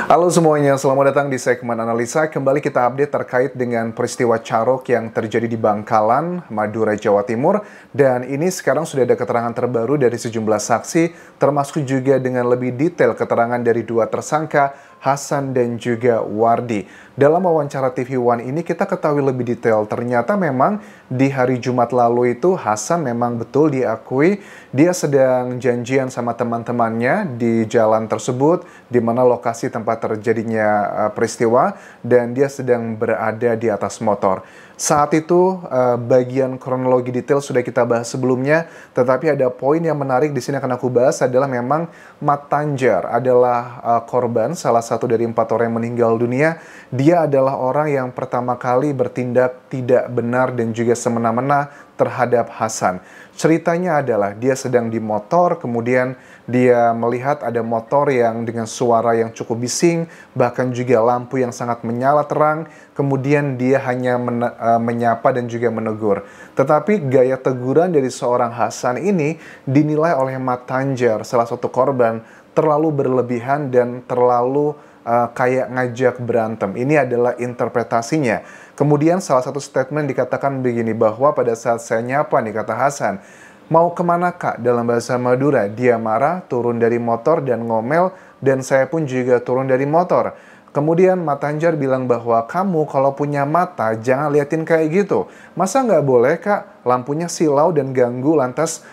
Halo semuanya, selamat datang di segmen analisa. Kembali kita update terkait dengan peristiwa carok yang terjadi di Bangkalan, Madura, Jawa Timur. Dan ini sekarang sudah ada keterangan terbaru dari sejumlah saksi, termasuk juga dengan lebih detail keterangan dari dua tersangka, Hasan dan juga Wardi. Dalam wawancara TV One ini kita ketahui lebih detail, ternyata memang di hari Jumat lalu itu Hasan memang betul diakui dia sedang janjian sama teman-temannya di jalan tersebut, di mana lokasi tempat terjadinya peristiwa, dan dia sedang berada di atas motor. Saat itu bagian kronologi detail sudah kita bahas sebelumnya, tetapi ada poin yang menarik di sini akan aku bahas adalah memang Mat Tanjar adalah korban, salah satu dari 4 orang yang meninggal dunia. Dia adalah orang yang pertama kali bertindak tidak benar dan juga semena-mena terhadap Hasan. Ceritanya adalah dia sedang di motor, kemudian dia melihat ada motor yang dengan suara yang cukup bising, bahkan juga lampu yang sangat menyala terang, kemudian dia hanya menyapa dan juga menegur. Tetapi gaya teguran dari seorang Hasan ini dinilai oleh Mat Tanjar, salah satu korban, terlalu berlebihan dan terlalu kayak ngajak berantem. Ini adalah interpretasinya. Kemudian salah satu statement dikatakan begini, bahwa pada saat saya nyapa nih, kata Hasan, mau kemana kak? Dalam bahasa Madura, dia marah, turun dari motor dan ngomel, dan saya pun juga turun dari motor. Kemudian Mat Tanjar bilang bahwa kamu kalau punya mata jangan liatin kayak gitu. Masa nggak boleh kak? Lampunya silau dan ganggu, lantas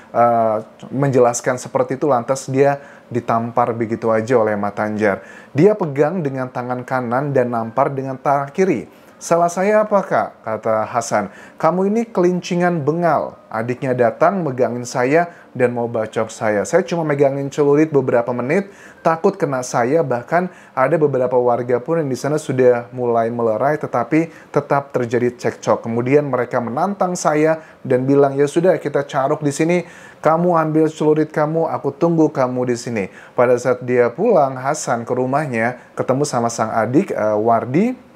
menjelaskan seperti itu, lantas dia ditampar begitu aja oleh Mat Tanjar. Dia pegang dengan tangan kanan dan nampar dengan tangan kiri. Salah saya apa kak? Kata Hasan. Kamu ini kelincingan bengal. Adiknya datang megangin saya dan mau bacok saya. Saya cuma megangin celurit beberapa menit, takut kena saya. Bahkan ada beberapa warga pun yang di sana sudah mulai melerai, tetapi tetap terjadi cekcok. Kemudian mereka menantang saya dan bilang, ya sudah kita carok di sini. Kamu ambil celurit kamu, aku tunggu kamu di sini. Pada saat dia pulang, Hasan ke rumahnya ketemu sama sang adik Wardi.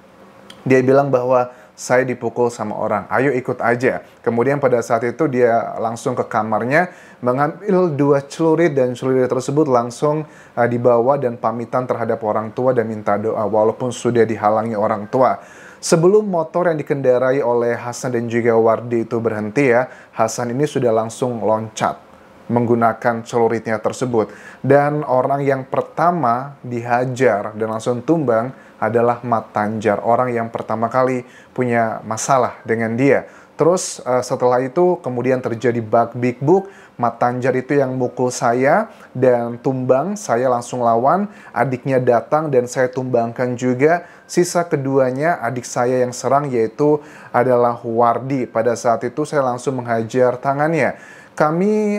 Dia bilang bahwa saya dipukul sama orang, ayo ikut aja. Kemudian pada saat itu dia langsung ke kamarnya, mengambil 2 celurit, dan celurit tersebut langsung dibawa dan pamitan terhadap orang tua dan minta doa, walaupun sudah dihalangi orang tua. Sebelum motor yang dikendarai oleh Hasan dan juga Wardi itu berhenti ya, Hasan ini sudah langsung loncat menggunakan celuritnya tersebut. Dan orang yang pertama dihajar dan langsung tumbang adalah Mat Tanjar, orang yang pertama kali punya masalah dengan dia. Terus setelah itu kemudian terjadi big book. Mat Tanjar itu yang mukul saya dan tumbang, saya langsung lawan. Adiknya datang dan saya tumbangkan juga. Sisa keduanya adik saya yang serang, yaitu adalah Wardi. Pada saat itu saya langsung menghajar tangannya. Kami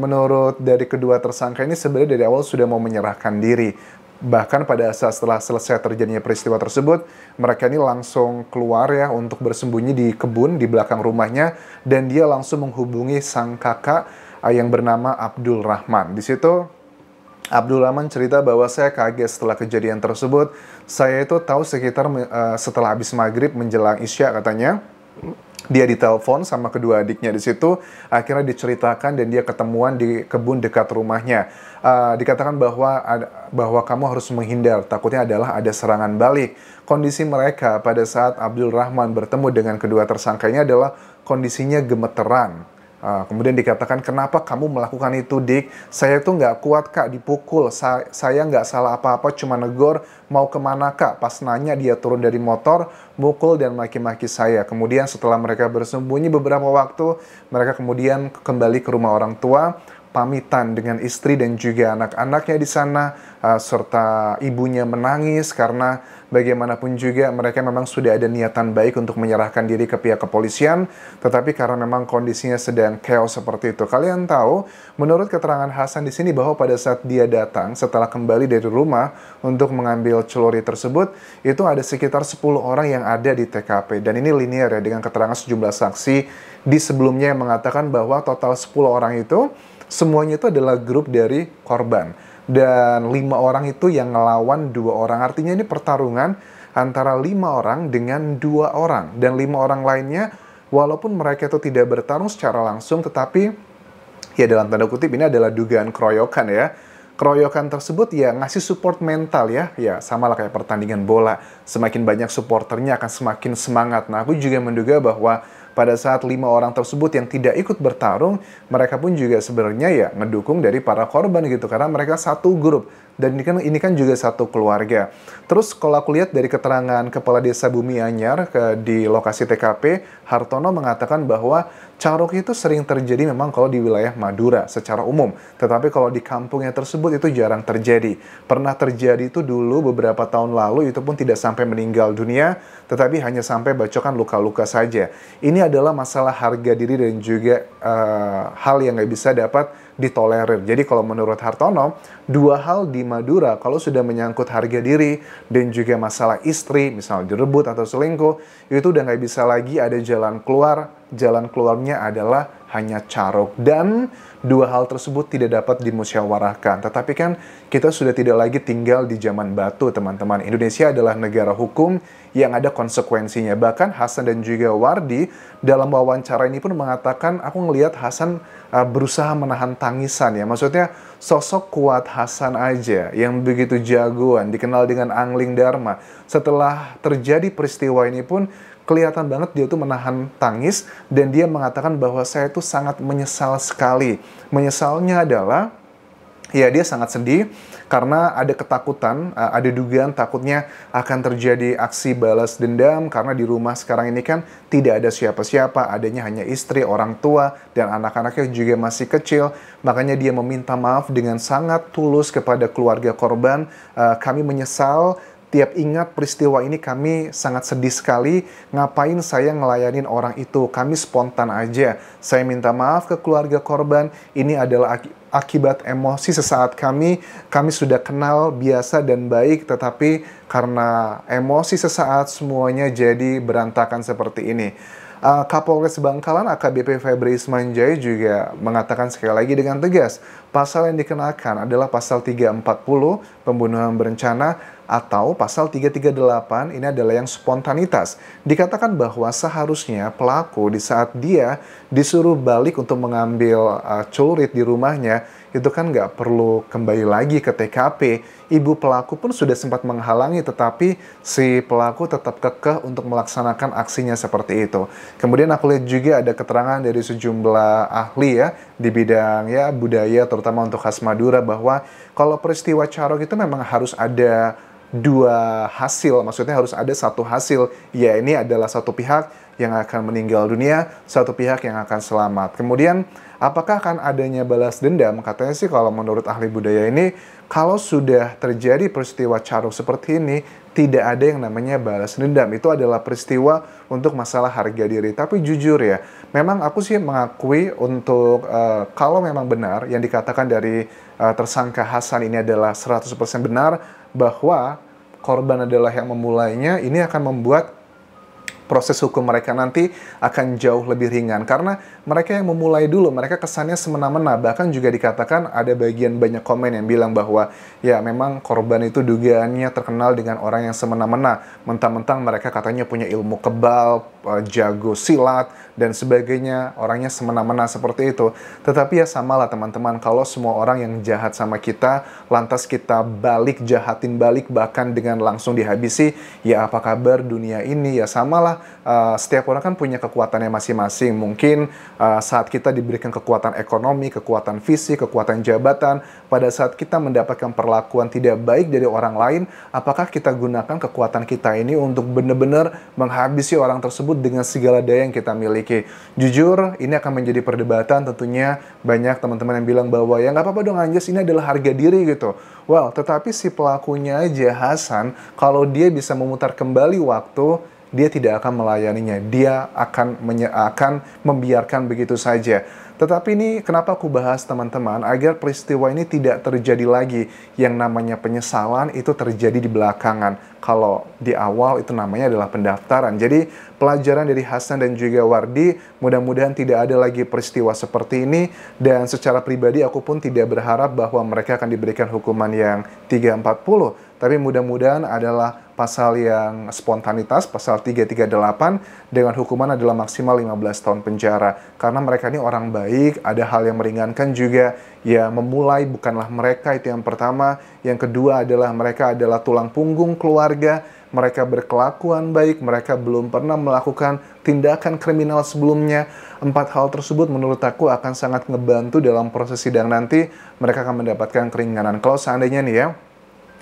menurut dari kedua tersangka ini sebenarnya dari awal sudah mau menyerahkan diri. Bahkan pada saat setelah selesai terjadinya peristiwa tersebut, mereka ini langsung keluar ya untuk bersembunyi di kebun di belakang rumahnya, dan dia langsung menghubungi sang kakak yang bernama Abdul Rahman. Di situ Abdul Rahman cerita bahwa saya kaget setelah kejadian tersebut. Saya itu tahu sekitar setelah habis maghrib menjelang Isya katanya. Dia ditelepon sama kedua adiknya di situ, akhirnya diceritakan dan dia ketemuan di kebun dekat rumahnya. Dikatakan bahwa kamu harus menghindar, takutnya adalah ada serangan balik. Kondisi mereka pada saat Abdul Rahman bertemu dengan kedua tersangkanya adalah kondisinya gemeteran. Kemudian dikatakan, kenapa kamu melakukan itu dik? Saya tuh nggak kuat kak, dipukul. Saya nggak salah apa-apa, cuma negor. Mau kemana kak? Pas nanya dia turun dari motor, mukul dan maki-maki saya. Kemudian setelah mereka bersembunyi beberapa waktu, mereka kemudian kembali ke rumah orang tua, pamitan dengan istri dan juga anak-anaknya di sana, serta ibunya menangis karena bagaimanapun juga mereka memang sudah ada niatan baik untuk menyerahkan diri ke pihak kepolisian, tetapi karena memang kondisinya sedang chaos seperti itu. Kalian tahu, menurut keterangan Hasan di sini bahwa pada saat dia datang setelah kembali dari rumah untuk mengambil celurit tersebut, itu ada sekitar 10 orang yang ada di TKP, dan ini linear ya dengan keterangan sejumlah saksi di sebelumnya yang mengatakan bahwa total 10 orang itu semuanya itu adalah grup dari korban. Dan 5 orang itu yang ngelawan 2 orang. Artinya ini pertarungan antara 5 orang dengan 2 orang. Dan 5 orang lainnya, walaupun mereka itu tidak bertarung secara langsung, tetapi ya dalam tanda kutip ini adalah dugaan keroyokan ya. keroyokan tersebut ya ngasih support mental ya. Ya sama lah kayak pertandingan bola. Semakin banyak supporternya akan semakin semangat. Nah, aku juga menduga bahwa pada saat 5 orang tersebut yang tidak ikut bertarung, mereka pun juga sebenarnya ya ngedukung dari para korban gitu, karena mereka satu grup. Dan ini kan juga satu keluarga. Terus kalau aku lihat dari keterangan Kepala Desa Bumi Anyar di lokasi TKP, Hartono mengatakan bahwa carok itu sering terjadi memang kalau di wilayah Madura secara umum. Tetapi kalau di kampungnya tersebut itu jarang terjadi. Pernah terjadi itu dulu beberapa tahun lalu, itu pun tidak sampai meninggal dunia, tetapi hanya sampai bacokan luka-luka saja. Ini adalah masalah harga diri dan juga hal yang nggak bisa dapat ditolerir. Jadi kalau menurut Hartono, dua hal di Madura kalau sudah menyangkut harga diri dan juga masalah istri, misalnya direbut atau selingkuh, itu udah nggak bisa lagi ada jalan keluar. Jalan keluarnya adalah hanya carok, dan dua hal tersebut tidak dapat dimusyawarahkan. Tetapi kan kita sudah tidak lagi tinggal di zaman batu, teman-teman. Indonesia adalah negara hukum yang ada konsekuensinya. Bahkan Hasan dan juga Wardi dalam wawancara ini pun mengatakan, aku ngelihat Hasan berusaha menahan tangisan ya. Maksudnya sosok kuat Hasan aja yang begitu jagoan, dikenal dengan Angling Dharma. Setelah terjadi peristiwa ini pun kelihatan banget dia tuh menahan tangis, dan dia mengatakan bahwa saya tuh sangat menyesal sekali. Menyesalnya adalah ya dia sangat sedih karena ada ketakutan, ada dugaan takutnya akan terjadi aksi balas dendam karena di rumah sekarang ini kan tidak ada siapa-siapa, adanya hanya istri, orang tua, dan anak-anaknya juga masih kecil. Makanya dia meminta maaf dengan sangat tulus kepada keluarga korban. Kami menyesal. Tiap ingat peristiwa ini kami sangat sedih sekali. Ngapain saya ngelayanin orang itu? Kami spontan aja. Saya minta maaf ke keluarga korban. Ini adalah akibat emosi sesaat kami. Kami sudah kenal biasa dan baik, tetapi karena emosi sesaat semuanya jadi berantakan seperti ini. Kapolres Bangkalan AKBP Febri Ismanjai juga mengatakan sekali lagi dengan tegas, pasal yang dikenakan adalah pasal 340 pembunuhan berencana atau pasal 338 ini adalah yang spontanitas. Dikatakan bahwa seharusnya pelaku di saat dia disuruh balik untuk mengambil celurit di rumahnya, itu kan nggak perlu kembali lagi ke TKP. Ibu pelaku pun sudah sempat menghalangi, tetapi si pelaku tetap kekeh untuk melaksanakan aksinya seperti itu. Kemudian aku lihat juga ada keterangan dari sejumlah ahli ya di bidang ya budaya, terutama untuk khas Madura, bahwa kalau peristiwa carok itu memang harus ada dua hasil, maksudnya harus ada satu hasil, ya ini adalah satu pihak yang akan meninggal dunia, satu pihak yang akan selamat. Kemudian apakah akan adanya balas dendam? Katanya sih kalau menurut ahli budaya ini, kalau sudah terjadi peristiwa carok seperti ini, tidak ada yang namanya balas dendam. Itu adalah peristiwa untuk masalah harga diri. Tapi jujur ya, memang aku sih mengakui untuk kalau memang benar yang dikatakan dari tersangka Hasan ini adalah 100% benar, bahwa korban adalah yang memulainya, ini akan membuat proses hukum mereka nanti akan jauh lebih ringan. Karena mereka yang memulai dulu, mereka kesannya semena-mena. Bahkan juga dikatakan ada bagian banyak komen yang bilang bahwa ya memang korban itu dugaannya terkenal dengan orang yang semena-mena. Mentang-mentang mereka katanya punya ilmu kebal, jago silat, dan sebagainya. Orangnya semena-mena seperti itu. Tetapi ya samalah teman-teman, kalau semua orang yang jahat sama kita, lantas kita balik, jahatin balik, bahkan dengan langsung dihabisi, ya apa kabar dunia ini? Ya samalah. Setiap orang kan punya kekuatannya masing-masing. Mungkin saat kita diberikan kekuatan ekonomi, kekuatan fisik, kekuatan jabatan, pada saat kita mendapatkan perlakuan tidak baik dari orang lain, apakah kita gunakan kekuatan kita ini untuk benar-benar menghabisi orang tersebut dengan segala daya yang kita miliki? Jujur, ini akan menjadi perdebatan. Tentunya banyak teman-teman yang bilang bahwa ya nggak apa-apa dong Anjas, ini adalah harga diri gitu. Well, tetapi si pelakunya aja, Hasan, kalau dia bisa memutar kembali waktu, dia tidak akan melayaninya, dia akan membiarkan begitu saja. Tetapi ini kenapa aku bahas teman-teman, agar peristiwa ini tidak terjadi lagi. Yang namanya penyesalan itu terjadi di belakangan. Kalau di awal itu namanya adalah pendaftaran. Jadi pelajaran dari Hasan dan juga Wardi, mudah-mudahan tidak ada lagi peristiwa seperti ini. Dan secara pribadi aku pun tidak berharap bahwa mereka akan diberikan hukuman yang 340. tapi mudah-mudahan adalah pasal yang spontanitas, pasal 338, dengan hukuman adalah maksimal 15 tahun penjara. Karena mereka ini orang baik, ada hal yang meringankan juga. Ya, memulai bukanlah mereka, itu yang pertama. Yang kedua adalah mereka adalah tulang punggung keluarga, mereka berkelakuan baik, mereka belum pernah melakukan tindakan kriminal sebelumnya. 4 hal tersebut menurut aku akan sangat ngebantu dalam proses sidang nanti. Mereka akan mendapatkan keringanan. Kalau seandainya nih ya,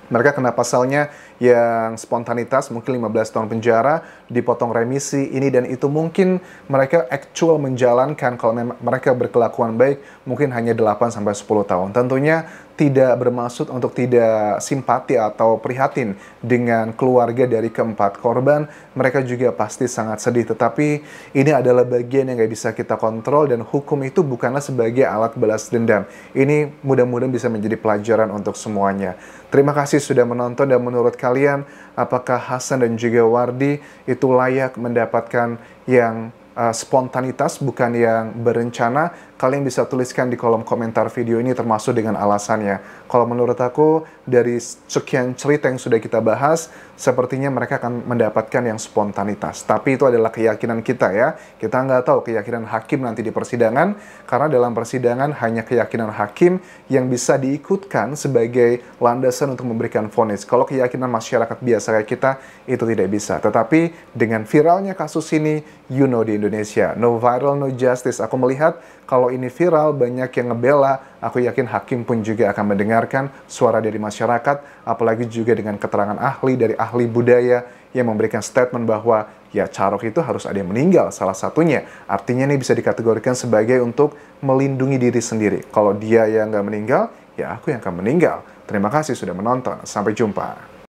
mereka kena pasalnya yang spontanitas, mungkin 15 tahun penjara, dipotong remisi, ini dan itu. Mungkin mereka actual menjalankan, kalau mereka berkelakuan baik, mungkin hanya 8-10 tahun. Tentunya tidak bermaksud untuk tidak simpati atau prihatin dengan keluarga dari keempat korban. Mereka juga pasti sangat sedih, tetapi ini adalah bagian yang gak bisa kita kontrol, dan hukum itu bukanlah sebagai alat balas dendam. Ini mudah-mudahan bisa menjadi pelajaran untuk semuanya. Terima kasih sudah menonton, dan menurut kalian, apakah Hasan dan juga Wardi itu layak mendapatkan yang spontanitas, bukan yang berencana? Kalian bisa tuliskan di kolom komentar video ini termasuk dengan alasannya. Kalau menurut aku, dari sekian cerita yang sudah kita bahas, sepertinya mereka akan mendapatkan yang spontanitas. Tapi itu adalah keyakinan kita ya. Kita nggak tahu keyakinan hakim nanti di persidangan, karena dalam persidangan hanya keyakinan hakim yang bisa diikutkan sebagai landasan untuk memberikan vonis. Kalau keyakinan masyarakat biasa kayak kita, itu tidak bisa. Tetapi dengan viralnya kasus ini, you know, di Indonesia, no viral, no justice. Aku melihat kalau ini viral, banyak yang ngebela. Aku yakin hakim pun juga akan mendengarkan suara dari masyarakat, apalagi juga dengan keterangan ahli dari ahli budaya yang memberikan statement bahwa ya Carok itu harus ada yang meninggal, salah satunya. Artinya ini bisa dikategorikan sebagai untuk melindungi diri sendiri. Kalau dia yang nggak meninggal, ya aku yang akan meninggal. Terima kasih sudah menonton. Sampai jumpa.